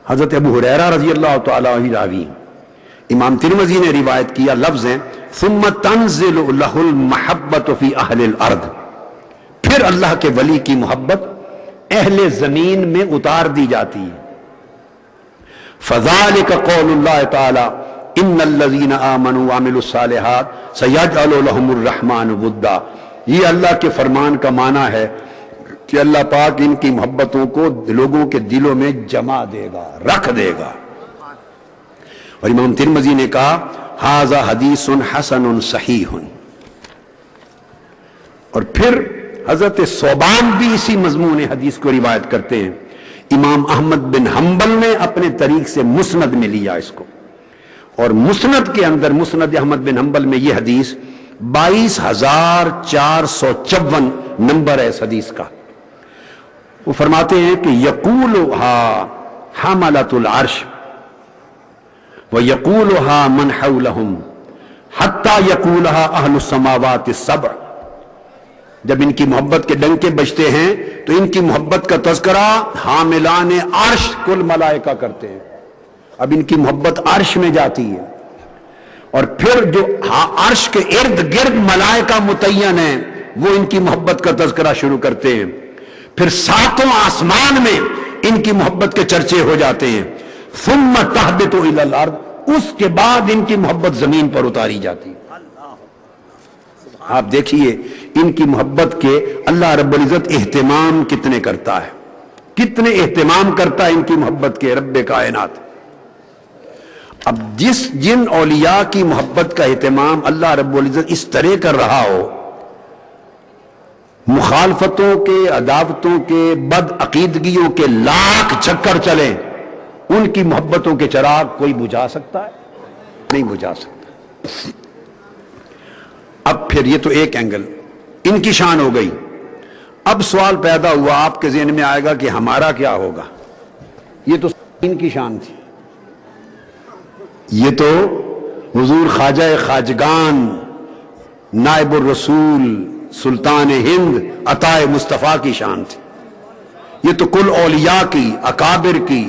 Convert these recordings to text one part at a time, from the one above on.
حضرت ابو ہریرہ رضی اللہ تعالی عنہ راوی، امام ترمذی نے روایت کیا، لفظ ہیں ثم تنزل لہ المحبت فی اہل الارض، پھر اللہ کے ولی کی محبت اہل زمین میں اتار دی جاتی ہے۔ فذلک قول اللہ تعالی ان الذین آمنوا وعملوا الصالحات سیجعل لهم الرحمن ودا، یہ اللہ کے فرمان کا معنی ہے کہ اللہ پاک ان کی محبتوں کو لوگوں کے دلوں میں جمع دے گا، رکھ دے گا۔ اور امام ترمذی نے کہا ھذا حدیث حسن صحیح، اور پھر حضرت ثوبان بھی اسی مضمون حدیث کو روایت کرتے ہیں۔ امام احمد بن حنبل نے اپنے طریق سے مسند میں لیا اس کو، اور مسند کے اندر، مسند احمد بن حنبل میں یہ حدیث 22,454 نمبر ہے اس حدیث کا۔ وہ فرماتے ہیں کہ یقولها حملۃ العرش ویقولها من حولهم حتی یقولها اہل السماوات السبع، جب ان کی محبت کے ڈنکے بجتے ہیں تو ان کی محبت کا تذکرہ حاملان عرش کل ملائکہ کرتے ہیں، اب ان کی محبت عرش میں جاتی ہے، اور پھر جو عرش کے ارد گرد ملائکہ متعین ہیں وہ ان کی محبت کا تذکرہ شروع کرتے ہیں، پھر ساتوں آسمان میں ان کی محبت کے چرچے ہو جاتے ہیں، ثم تہبط الی الارض، اس کے بعد ان کی محبت زمین پر اتاری جاتی ہے۔ آپ دیکھیے ان کی محبت کے اللہ رب العزت اہتمام کتنے کرتا ہے، کتنے اہتمام کرتا ہے ان کی محبت کے رب کائنات۔ اب جن اولیاء کی محبت کا اہتمام اللہ رب العزت اس طرح کر رہا ہو، مخالفتوں کے، عداوتوں کے، بد عقیدگیوں کے لاکھ چکر چلیں، ان کی محبتوں کے چراغ کوئی بجھا سکتا ہے؟ نہیں بجھا سکتا۔ اب پھر یہ تو ایک اینگل ان کی شان ہو گئی، اب سوال پیدا ہوا آپ کے ذہن میں آئے گا کہ ہمارا کیا ہوگا؟ یہ تو ان کی شان تھی، یہ تو حضور خواجہ خواجگان، نائب الرسول، سلطان ہند، عطا مصطفیٰ کی شان تھی، یہ تو کل اولیاء کی، اکابر کی،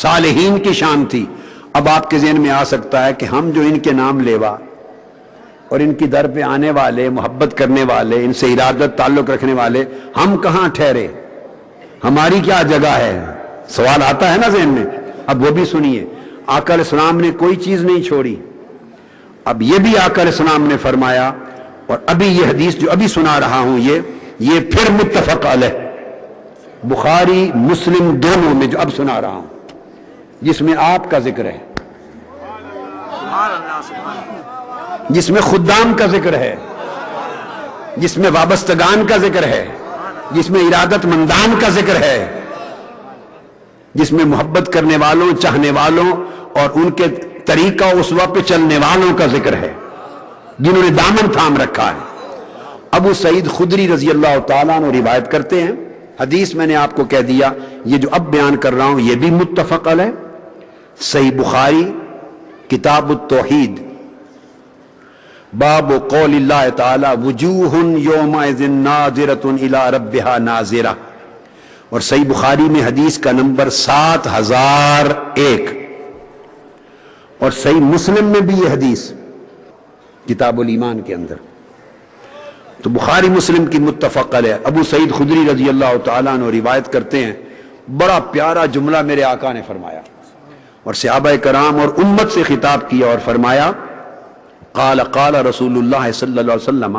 صالحین کی شان تھی۔ اب آپ کے ذہن میں آ سکتا ہے کہ ہم جو ان کے نام لیوا اور ان کی در پہ آنے والے، محبت کرنے والے، ان سے ارادت تعلق رکھنے والے، ہم کہاں ٹھہرے؟ ہماری کیا جگہ ہے؟ سوال آتا ہے نا ذہن میں۔ اب وہ بھی سنیے، آقا علیہ السلام نے کوئی چیز نہیں چھوڑی، اب یہ بھی آقا علیہ السلام نے فرمایا، اور ابھی یہ حدیث جو ابھی سنا رہا ہوں یہ پھر متفق علیہ، بخاری مسلم دونوں میں جو اب سنا رہا ہوں، جس میں آپ کا ذکر ہے، جس میں خدام کا ذکر ہے، جس میں وابستگان کا ذکر ہے، جس میں ارادت مندان کا ذکر ہے، جس میں محبت کرنے والوں، چاہنے والوں اور ان کے طریقہ اسوہ پہ چلنے والوں کا ذکر ہے، جنہوں نے دامن تھام رکھا ہے۔ ابو سعید خدری رضی اللہ تعالیٰ عنہ روایت کرتے ہیں، حدیث میں نے آپ کو کہہ دیا، یہ جو اب بیان کر رہا ہوں یہ بھی متفق علیہ، صحیح بخاری کتاب التوحید، باب قول اللہ تعالی وجوہ یومئذ ناظرۃ الی ربہا ناظرہ، اور صحیح بخاری میں حدیث کا نمبر 7001، اور صحیح مسلم میں بھی یہ حدیث کتاب الایمان کے اندر، تو بخاری مسلم کی متفق علیہ۔ ابو سعید خدری رضی اللہ تعالیٰ عنہ روایت کرتے ہیں، بڑا پیارا جملہ میرے آقا نے فرمایا، اور صحابہ کرام اور امت سے خطاب کیا اور فرمایا، قال قال رسول اللہ صلی اللہ علیہ وسلم،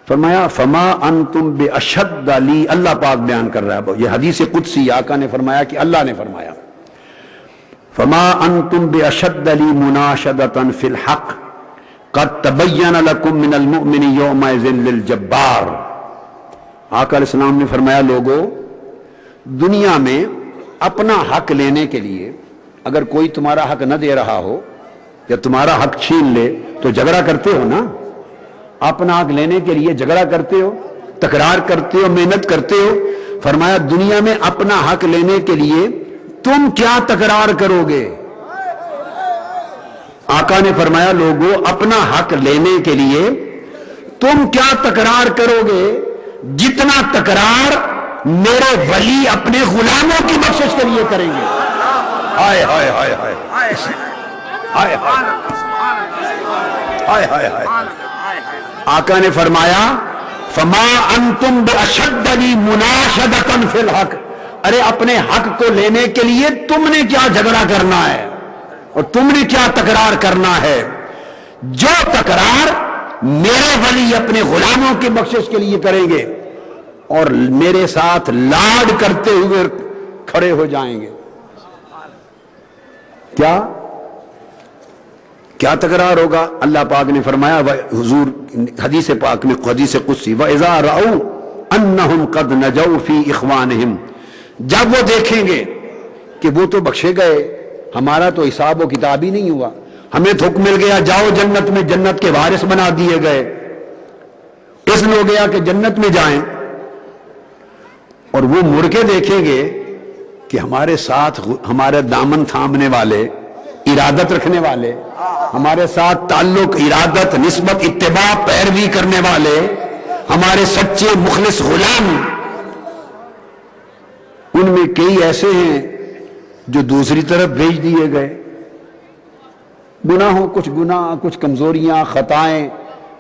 فرمایا فما انتم باشد لی، اللہ پاک بیان کر رہا ہے، یہ حدیث قدسی، آقا نے فرمایا کہ اللہ نے فرمایا، فما انتم باشد لی مناشدۃ فی الحق قد تبین لکم من المؤمن یومئذ للجبار۔ آقا علیہ السلام نے فرمایا، لوگو دنیا میں اپنا حق لینے کے لیے اگر کوئی تمہارا حق نہ دے رہا ہو یا تمہارا حق چھین لے تو جھگڑا کرتے ہو نا، اپنا حق لینے کے لیے جھگڑا کرتے ہو، تکرار کرتے ہو، محنت کرتے ہو۔ فرمایا دنیا میں اپنا حق لینے کے لیے تم کیا تکرار کرو گے؟ آقا نے فرمایا لوگوں اپنا حق لینے کے لیے تم کیا تکرار کرو گے؟ جتنا تکرار میرے ولی اپنے غلاموں کی بخشش کے لیے کریں گے۔ ہائے ہائے ہائے ہائے ہائے ہائے ہائے ہائے۔ آقا نے فرمایا فما انتم باشد لی مناشدۃ فی الحق، ارے اپنے حق کو لینے کے لیے تم نے کیا جھگڑا کرنا ہے اور تم نے کیا تکرار کرنا ہے؟ جو تکرار میرے ولی اپنے غلاموں کی بخشش کے لیے کریں گے اور میرے ساتھ لاڈ کرتے ہوئے کھڑے ہو جائیں گے، کیا تکرار ہوگا؟ اللہ پاک نے فرمایا حضور حدیث پاک میں، حدیث قدسی، وَإِذَا رَأَوْا أَنَّهُمْ قَدْ نَجَوْا فِي إِخْوَانِهِمْ، جب وہ دیکھیں گے کہ وہ تو بخشے گئے، ہمارا تو حساب و کتاب ہی نہیں ہوا، ہمیں تو حکم مل گیا جاؤ جنت میں، جنت کے وارث بنا دیے گئے، اذن ہو گیا کہ جنت میں جائیں، اور وہ مڑ کے دیکھیں گے کہ ہمارے ساتھ ہمارے دامن تھامنے والے، ارادت رکھنے والے، ہمارے ساتھ تعلق، ارادت، نسبت، اتباع، پیروی کرنے والے، ہمارے سچے مخلص غلام، ان میں کئی ایسے ہیں جو دوسری طرف بھیج دیے گئے، گناہوں، کچھ گناہ، کچھ کمزوریاں، خطائیں،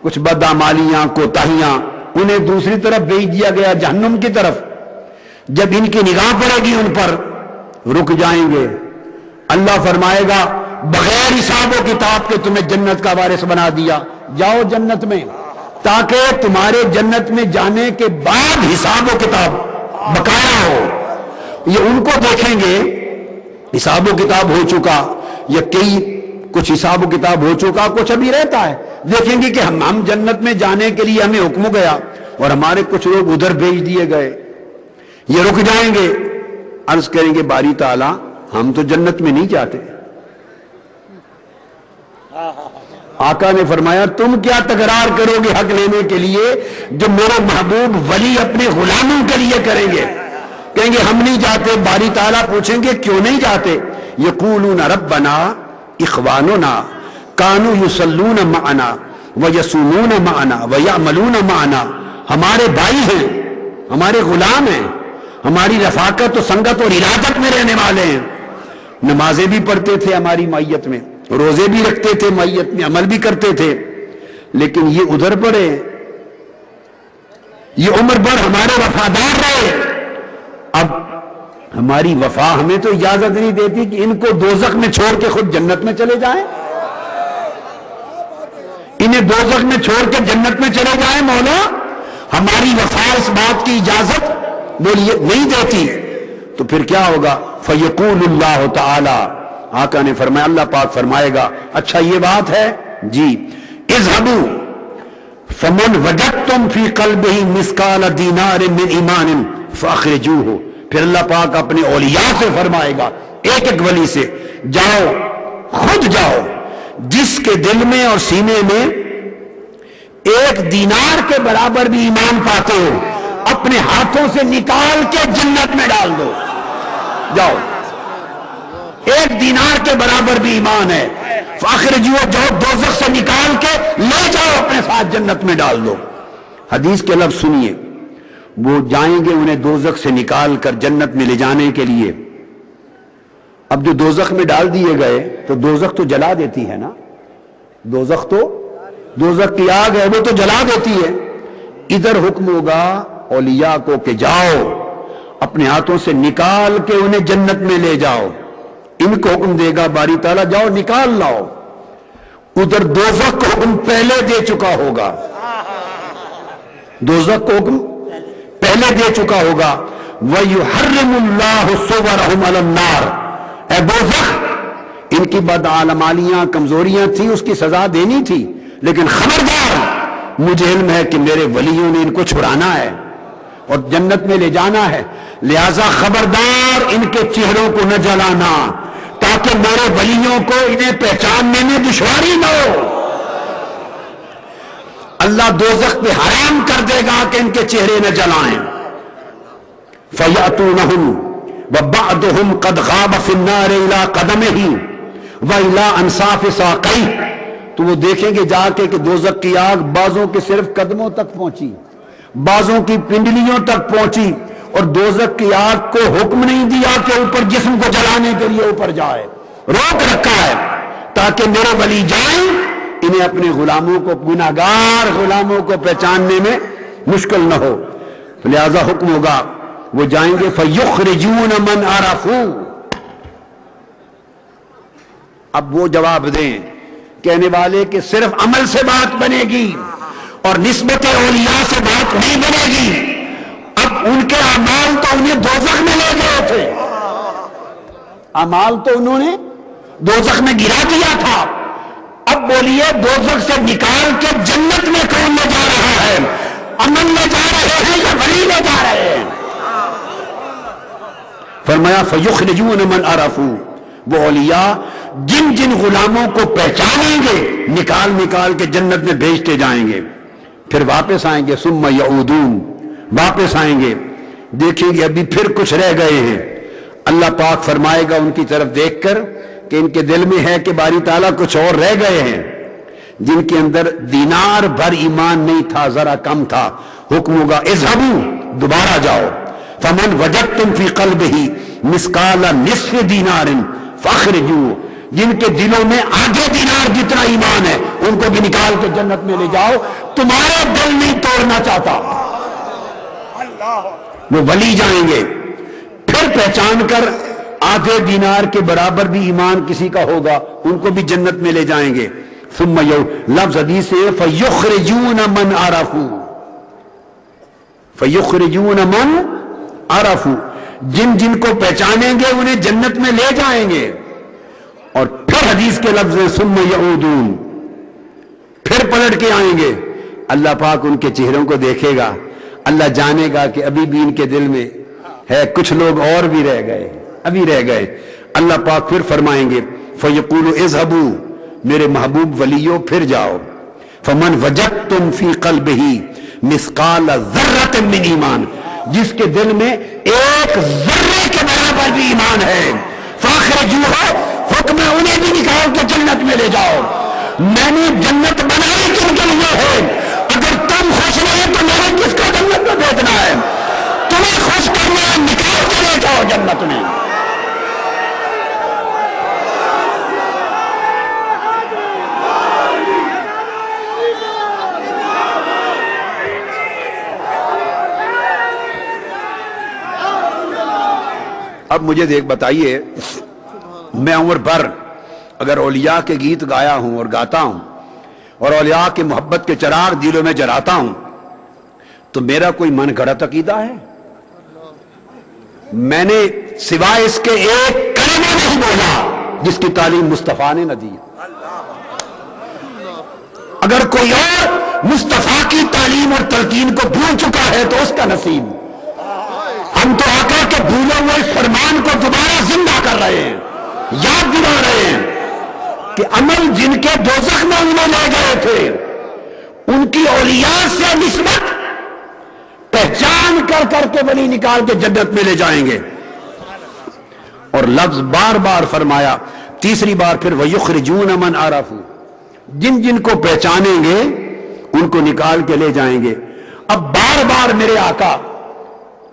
کچھ بدعمالیاں، کوتاہیاں، انہیں دوسری طرف بھیج دیا گیا، جہنم کی طرف۔ جب ان کی نگاہ پڑے گی ان پر، رک جائیں گے، اللہ فرمائے گا بغیر حساب و کتاب کے تمہیں جنت کا وارث بنا دیا، جاؤ جنت میں، تاکہ تمہارے جنت میں جانے کے بعد حساب و کتاب بقایا ہو۔ یہ ان کو دیکھیں گے حساب و کتاب ہو چکا، یا کچھ حساب و کتاب ہو چکا، کچھ ابھی رہتا ہے، دیکھیں گے کہ ہم جنت میں جانے کے لیے ہمیں حکم گیا اور ہمارے کچھ لوگ ادھر بھیج دیے گئے، یہ رک جائیں گے، عرض کریں گے باری تعالیٰ ہم تو جنت میں نہیں جاتے۔ آقا نے فرمایا تم کیا تکرار کرو گے حق لینے کے لیے جو میرے محبوب ولی اپنے غلاموں کے لیے کریں گے؟ کہیں گے ہم نہیں جاتے۔ باری تعالیٰ پوچھیں گے کیوں نہیں جاتے؟ یقولون ربنا اخواننا کانوا یصلون معنا ویصومون معنا ویعملون معنا، ہمارے بھائی ہیں، ہمارے غلام ہیں، ہماری رفاقت و سنگت اور ارادت میں رہنے والے ہیں، نمازیں بھی پڑھتے تھے ہماری معیت میں، روزے بھی رکھتے تھے معیت میں، عمل بھی کرتے تھے، لیکن یہ ادھر پڑے، یہ عمر بھر ہمارے وفادار رہے، اب ہماری وفا ہمیں تو اجازت نہیں دیتی کہ ان کو دوزخ میں چھوڑ کے خود جنت میں چلے جائیں، انہیں دوزخ میں چھوڑ کے جنت میں چلے جائیں، مولا ہماری وفا اس بات کی اجازت بولیے نہیں دیتی، تو پھر کیا ہوگا؟ فیقول اللہ تعالی، آقا نے فرمایا اللہ پاک فرمائے گا اچھا یہ بات ہے جی، اذهبوا فمن وجدتم فی قلبہ مثقال دینار من ایمان فاخرجوہ، پھر اللہ پاک اپنے اولیاء سے فرمائے گا، ایک ایک ولی سے، جاؤ خود جاؤ، جس کے دل میں اور سینے میں ایک دینار کے برابر بھی ایمان پاتے ہو، اپنے ہاتھوں سے نکال کے جنت میں ڈال دو، جاؤ، ایک دینار کے برابر بھی ایمان ہے، فاخرجوہ، جاؤ دوزخ سے نکال کے لے جاؤ اپنے ساتھ جنت میں ڈال دو۔ حدیث کے لفظ سنیے، وہ جائیں گے انہیں دوزخ سے نکال کر جنت میں لے جانے کے لیے، اب جو دوزخ میں ڈال دیے گئے تو دوزخ تو جلا دیتی ہے نا، دوزخ کی آگ ہے وہ تو جلا دیتی ہے، ادھر حکم ہوگا اولیاء کو کہ جاؤ اپنے ہاتھوں سے نکال کے انہیں جنت میں لے جاؤ، ان کو حکم دے گا باری تعالیٰ جاؤ نکال لاؤ، ادھر دوزخ کو حکم پہلے دے چکا ہوگا، دوزخ کو حکم پہلے دے چکا ہوگا، وَيُحَرِّمُ اللَّهُ صُوَرَهُمْ عَلَى النَّارِ، اے دوزخ ان کی بدعمالیاں کمزوریاں تھیں، اس کی سزا دینی تھی، لیکن خبردار مجھے علم ہے کہ میرے ولیوں نے ان کو چھڑانا ہے اور جنت میں لے جانا ہے، لہذا خبردار ان کے چہروں کو نہ جلانا تاکہ میرے ولیوں کو انہیں پہچاننے میں دشواری نہ ہو، اللہ دوزخ پہ حرام کر دے گا کہ ان کے چہرے نہ جلائیں، فَيَأْتُونَهُمْ وَبَعْضُهُمْ قَدْ غَابَ فِي النَّارِ إِلَىٰ قَدَمِهِ وَإِلَىٰ أَنْصَافِ سَاقَيْهِ، تو وہ دیکھیں گے جا کے کہ دوزخ کی آگ بعضوں کے صرف قدموں تک پہنچی، بعضوں کی پنڈلیوں تک پہنچی، اور دوزخ کی آگ کو حکم نہیں دیا کہ اوپر جسم کو جلانے کے لیے اوپر جائے، روک رکھا ہے تاکہ میرے ولی جائیں، انہیں اپنے غلاموں کو، گناہگار غلاموں کو پہچاننے میں مشکل نہ ہو، لہذا حکم ہوگا وہ جائیں گے فَيُخْرِجُونَ مَنْ عَرَفُوا۔ اب وہ جواب دیں کہنے والے کہ صرف عمل سے بات بنے گی اور نسبت اولیاء سے بات نہیں بنے گی، اب ان کے اعمال تو انہیں دوزخ میں لے گئے تھے، اعمال تو انہوں نے دوزخ میں گرا دیا تھا، اب بولیے دوزخ سے نکال کے جنت میں کون لے جا رہا ہے؟ عمل لے جا رہے ہیں یا ولی لے جا رہے ہیں؟ فرمایا فَيُخْرِجُونَ مَنْ عَرَفُوا، وہ اولیاء جن جن غلاموں کو پہچانیں گے نکال نکال کے جنت میں بھیجتے جائیں گے، پھر واپس آئیں گے، ثم یعودون، واپس آئیں گے، دیکھیں گے ابھی پھر کچھ رہ گئے ہیں، اللہ پاک فرمائے گا ان کی طرف دیکھ کر کہ ان کے دل میں ہے کہ باری تعالیٰ کچھ اور رہ گئے ہیں، جن کے اندر دینار بھر ایمان نہیں تھا، ذرا کم تھا، حکم ہوگا اذهبوا، دوبارہ جاؤ، فمن وجدتم فی قلبہ مثقال نصف دینار فاخرجوہ، جن کے دلوں میں آدھے دینار جتنا ایمان ہے ان کو بھی نکال کے جنت میں لے جاؤ، تمہارا دل نہیں توڑنا چاہتا۔ وہ ولی جائیں گے، پھر پہچان کر آدھے دینار کے برابر بھی ایمان کسی کا ہوگا ان کو بھی جنت میں لے جائیں گے۔ ثم لفظ حدیث ہے فَيُخْرِجُونَ مَنْ عَرَفُوا، فَيُخْرِجُونَ مَنْ عَرَفُوا، جن جن کو پہچانیں گے انہیں جنت میں لے جائیں گے، اور پھر حدیث کے لفظ ثم یعودون، پھر پلٹ کے آئیں گے، اللہ پاک ان کے چہروں کو دیکھے گا، اللہ جانے گا کہ ابھی بھی ان کے دل میں ہے، کچھ لوگ اور بھی رہ گئے، ابھی رہ گئے، اللہ پاک پھر فرمائیں گے فَيَقُولُ اذْهَبُوا، میرے محبوب ولیو پھر جاؤ، فَمَنْ وَجَدْتُمْ فِي قَلْبِهِ مِثْقَالَ ذَرَّةٍ مِّنْ ایمان، جس کے دل میں ایک ذرے کے برابر بھی ایمان ہے، فَاخْرِجُوهُ، حکم انہیں بھی نکال کے جنت میں لے جاؤ، میں نے جنت بنائی کن کے لیے ہے، اگر تم خوش نہیں تو میرے کس کا جنت میں بھیجنا ہے؟ تمہیں خوش کرنا ہے، نکال کے لے جاؤ جنت میں۔ اب مجھے دیکھ بتائیے، میں عمر بھر اگر اولیاء کے گیت گایا ہوں اور گاتا ہوں اور اولیاء کی محبت کے چراغ دلوں میں جلاتا ہوں تو میرا کوئی من گھڑت عقیدہ ہے؟ میں نے سوائے اس کے ایک کلمہ نہیں بولا جس کی تعلیم مصطفیٰ نے نہ دی۔ اگر کوئی اور مصطفیٰ کی تعلیم اور تلقین کو بھول چکا ہے تو اس کا نصیب، ہم تو آقا کے بھولے ہوئے اس فرمان کو دوبارہ زندہ کر رہے ہیں، یاد دلا رہے ہیں کہ عمل جن کے دوزخ میں انہیں لے گئے تھے ان کی اولیاء سے نسبت پہچان کر کر کے ولی نکال کے جنت میں لے جائیں گے، اور لفظ بار بار فرمایا، تیسری بار پھر وَيُخْرِجُونَ مَنْ عَرَفُوا، جن جن کو پہچانیں گے ان کو نکال کے لے جائیں گے۔ اب بار بار میرے آقا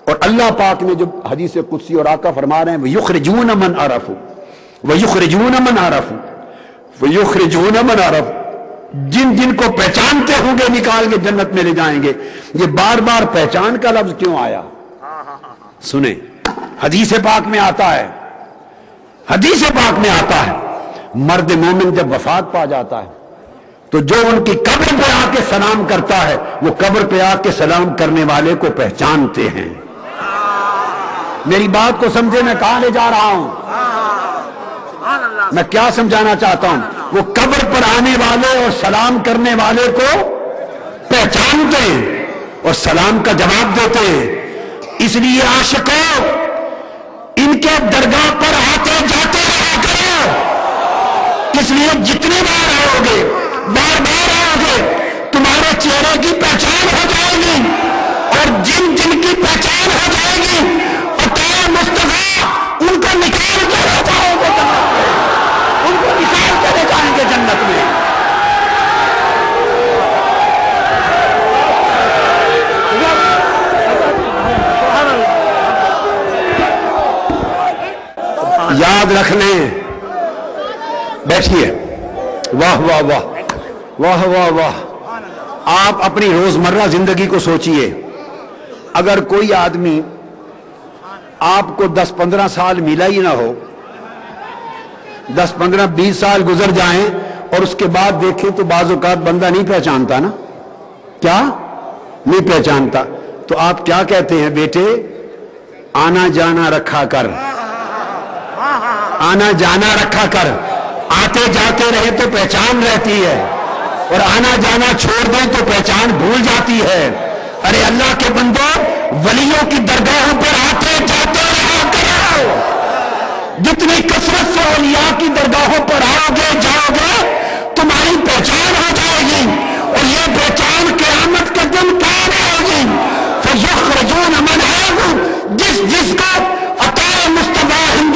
اور اللہ پاک نے جو حدیث قدسی اور آقا فرما رہے ہیں وَيُخْرِجُونَ مَنْ عَرَفُوا، وَيُخْرِجُونَ مَنْ عَرَفُوا، وَيُخْرِجُونَ مَنْ عَرَفُوا، جن جن کو پہچانتے ہوں گے نکال کے جنت میں لے جائیں گے۔ یہ بار بار پہچان کا لفظ کیوں آیا؟ سنیں، حدیث پاک میں آتا ہے، حدیث پاک میں آتا ہے مرد مومن جب وفات پا جاتا ہے تو جو ان کی قبر پہ آ کے سلام کرتا ہے وہ قبر پہ آ کے سلام کرنے والے کو پہچانتے ہیں۔ میری بات کو سمجھے میں کہاں لے جا رہا ہوں؟ میں کیا سمجھانا چاہتا ہوں؟ وہ قبر پر آنے والے اور سلام کرنے والے کو پہچانتے ہیں اور سلام کا جواب دیتے ہیں۔ اس لیے عاشقوں، ان کے درگاہ پر آتے جاتے رہا کرو، اس لیے جتنے بار آؤ گے، بار بار آؤ گے، تمہارے چہرے کی پہچان ہو جائے گی، اور جن جن کی پہچان ہو جائے گی عطا مصطفیٰ ان کو نکال کے لے جاؤ گے جنت میں، ان کو نکال کے لے جائیں گے جنت میں۔ یاد رکھ لیں. بیٹھیے. واہ واہ واہ واہ واہ واہ. آپ اپنی روزمرہ زندگی کو سوچئے. اگر کوئی آدمی آپ کو 10-15 سال ملا ہی نہ ہو, 10-15-20 سال گزر جائیں اور اس کے بعد دیکھیں تو بعض اوقات بندہ نہیں پہچانتا نا. کیا نہیں پہچانتا؟ تو آپ کیا کہتے ہیں؟ بیٹے آنا جانا رکھا کر, آنا جانا رکھا کر. آتے جاتے رہے تو پہچان رہتی ہے, اور آنا جانا چھوڑ دیں تو پہچان بھول جاتی ہے. ارے اللہ کے بندو, ولیوں کی درگاہوں پر آتے جاتے رہا کرو. جتنی کثرت سے اولیاء کی درگاہوں پر آؤ گے جاؤ گے تمہاری پہچان ہو جائے گی, اور یہ پہچان قیامت کے دن کیا رہے گی؟ فَيُخْرَجُونَ مَنْ آمَنَ, جس کو عطا مصطفیٰ ہند